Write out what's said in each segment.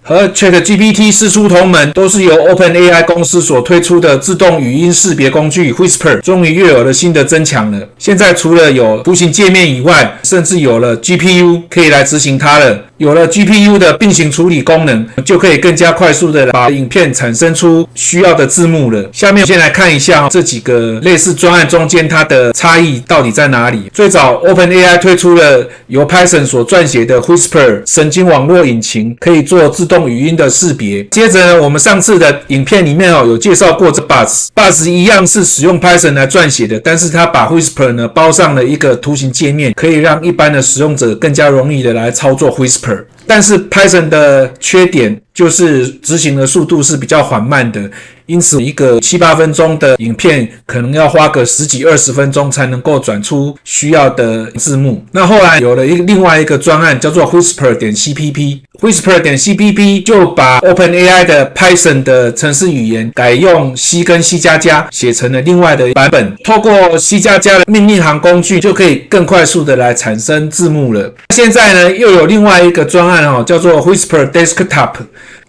和 ChatGPT 师出同门，都是由 OpenAI 公司所推出的自动语音识别工具 Whisper 终于又有了新的增强了。现在除了有图形界面以外，甚至有了 GPU 可以来执行它了。有了 GPU 的并行处理功能，就可以更加快速的把影片产生出需要的字幕了。下面先来看一下这几个类似专案中间它的差异到底在哪里。最早 OpenAI 推出了由 Python 所撰写的 Whisper 神经网络引擎，可以做自动语音的识别。接着呢，我们上次的影片里面有介绍过这 Buzz 一样是使用 Python 来撰写的，但是它把 Whisper 呢包上了一个图形界面，可以让一般的使用者更加容易的来操作 Whisper。但是 Python 的缺点就是执行的速度是比较缓慢的，因此一个7-8分钟的影片可能要花个10几20分钟才能够转出需要的字幕。那后来有了另外一个专案叫做 Whisper.cpp，Whisper.cpp 就把 OpenAI 的 Python 的程式语言改用 C 跟 C++ 写成了另外的版本，透过 C++ 的命令行工具就可以更快速的来产生字幕了。现在呢又有另外一个专案叫做 Whisper Desktop，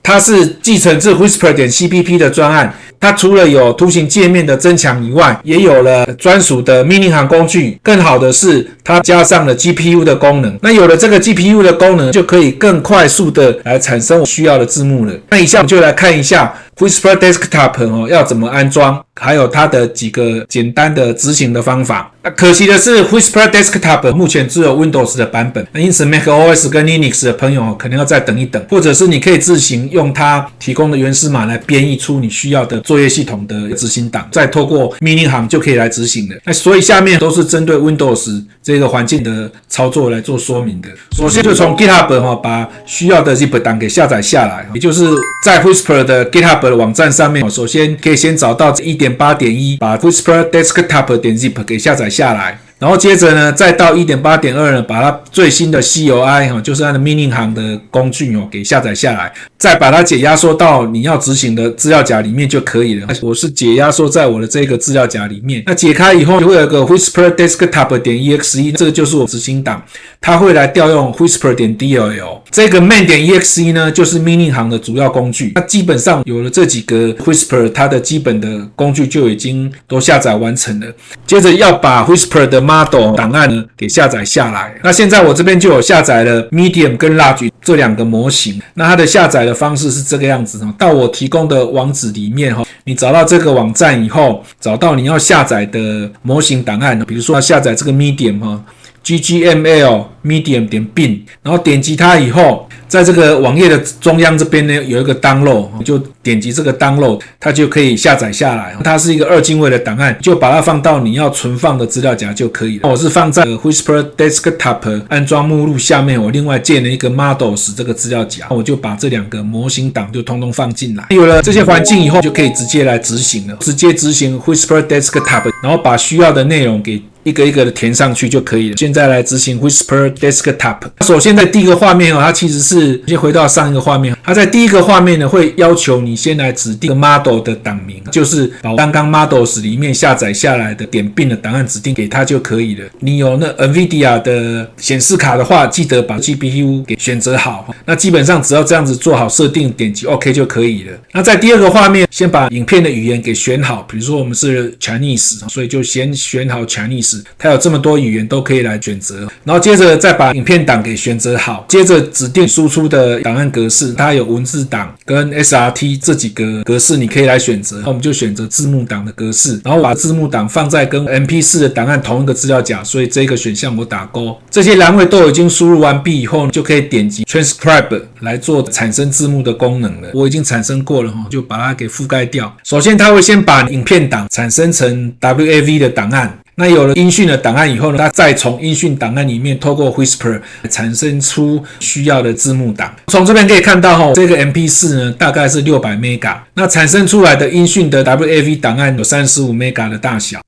它是继承自 Whisper.cpp 的专案，它除了有图形界面的增强以外，也有了专属的命令行工具。更好的是，它加上了 GPU 的功能。那有了这个 GPU 的功能，就可以更快速的来产生我需要的字幕了。那以下我们就来看一下 Whisper Desktop 要怎么安装，还有它的几个简单的执行的方法。那可惜的是 Whisper Desktop 目前只有 Windows 的版本，因此 macOS 跟 Linux 的朋友可能要再等一等，或者是你可以自行用它提供的原始码来编译出你需要的作业系统的执行档，再透过命令行就可以来执行了。那所以下面都是针对 Windows 这个环境的操作来做说明的。首先就从 GitHub 把需要的 zip 档给下载下来，也就是在 Whisper 的 GitHub 的网站上面，首先可以先找到 1.8.1， 把 Whisper Desktop.zip 给下载下来。然后接着呢，再到 1.8.2 呢，把它最新的 CLI 就是它的命令行的工具给下载下来，再把它解压缩到你要执行的资料夹里面就可以了。我是解压缩在我的这个资料夹里面。那解开以后就会有一个 Whisper Desktop.exe， 这个就是我执行档，它会来调用 Whisper.dll。这个 main.exe 呢，就是命令行的主要工具。那基本上有了这几个 Whisper， 它的基本的工具就已经都下载完成了。接着要把 Whisper 的 model 档案呢给下载下来。那现在我这边就有下载了 Medium 跟 Large 这两个模型。那它的下载的方式是这个样子，到我提供的网址里面，你找到这个网站以后，找到你要下载的模型档案，比如说要下载这个 Medium，ggml medium.bin， 然后点击它以后，在这个网页的中央这边呢有一个 download， 就点击这个 download， 它就可以下载下来。它是一个2进位的档案，就把它放到你要存放的资料夹就可以了。我是放在 Whisper Desktop 安装目录下面，我另外建了一个 models 这个资料夹，我就把这两个模型档就通通放进来。有了这些环境以后，就可以直接来执行了，直接执行 Whisper Desktop， 然后把需要的内容给一个一个的填上去就可以了。现在来执行 Whisper Desktop。首先在第一个画面它其实是先回到上一个画面，它在第一个画面呢会要求你先来指定 model 的档名，就是把刚刚 models 里面下载下来的点并的档案指定给它就可以了。你有那 NVIDIA 的显示卡的话，记得把 GPU 给选择好。那基本上只要这样子做好设定，点击 OK 就可以了。那在第二个画面，先把影片的语言给选好，比如说我们是 Chinese， 所以就先选好 Chinese。它有这么多语言都可以来选择，然后接着再把影片档给选择好，接着指定输出的档案格式，它有文字档跟 SRT 这几个格式你可以来选择。那我们就选择字幕档的格式，然后把字幕档放在跟 MP4 的档案同一个资料夹，所以这个选项我打勾。这些栏位都已经输入完毕以后，就可以点击 Transcribe 来做产生字幕的功能了。我已经产生过了，就把它给覆盖掉。首先它会先把影片档产生成 WAV 的档案，那有了音讯的档案以后呢，它再从音讯档案里面透过 Whisper 产生出需要的字幕档。从这边可以看到这个 MP4 呢大概是600 MB， 那产生出来的音讯的 WAV 档案有35 MB 的大小。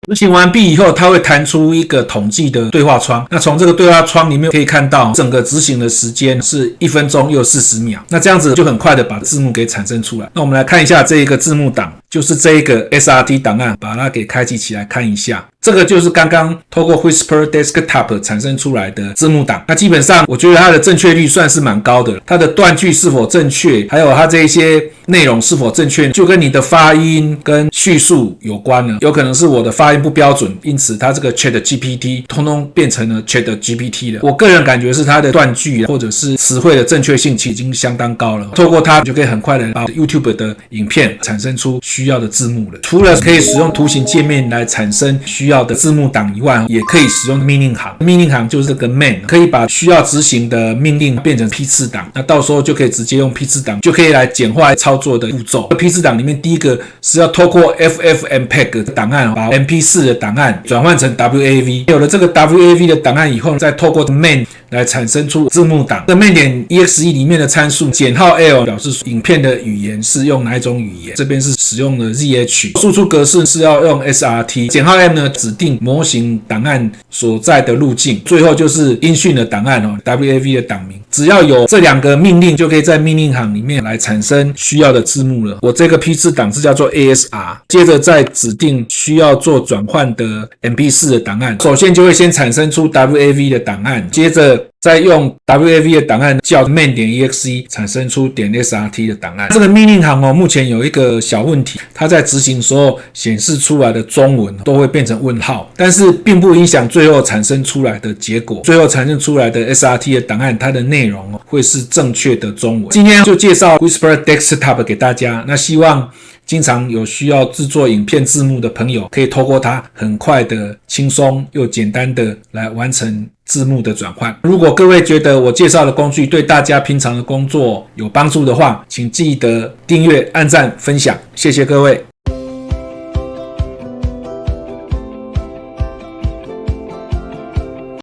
执行完毕以后，它会弹出一个统计的对话窗。那从这个对话窗里面可以看到，整个执行的时间是1分钟又40秒。那这样子就很快的把字幕给产生出来。那我们来看一下这一个字幕档。就是这一个 SRT 档案，把它给开启起来看一下。这个就是刚刚透过 Whisper Desktop 产生出来的字幕档。那基本上我觉得它的正确率算是蛮高的，它的断句是否正确，还有它这一些内容是否正确，就跟你的发音跟叙述有关了。有可能是我的发音不标准，因此它这个 ChatGPT 通通变成了 ChatGPT 了。我个人感觉是它的断句或者是词汇的正确性已经相当高了，透过它就可以很快的把 YouTube 的影片产生出需要的字幕了。除了可以使用图形界面来产生需要的字幕档以外，也可以使用命令行。命令行就是这个 main， 可以把需要执行的命令变成批次档，那到时候就可以直接用批次档就可以来简化操作的步骤。批次档里面第一个是要透过 FFmpeg 档案把 MP4 的档案转换成 WAV， 有了这个 WAV 的档案以后，再透过 main 来产生出字幕档。这 main.exe 里面的参数减号 L 表示影片的语言是用哪一种语言，这边是使用了 ZH， 输出格式是要用 SRT， 减号 M 呢指定模型档案所在的路径，最后就是音讯的档案WAV 的档名。只要有这两个命令，就可以在命令行里面来产生需要的字幕了。我这个批次档是叫做 ASR， 接着再指定需要做转换的 MP4 的档案，首先就会先产生出 WAV 的档案，接着再用 WAV 的档案叫 main.exe 产生出 .srt 的档案。这个命令行目前有一个小问题，它在执行的时候显示出来的中文都会变成问号，但是并不影响最后产生出来的结果。最后产生出来的 SRT 的档案，它的内容会是正确的中文。今天就介绍 Whisper Desktop 给大家，那希望经常有需要制作影片字幕的朋友，可以透过它很快的、轻松又简单的来完成字幕的转换。如果各位觉得我介绍的工具对大家平常的工作有帮助的话，请记得订阅、按赞、分享，谢谢各位。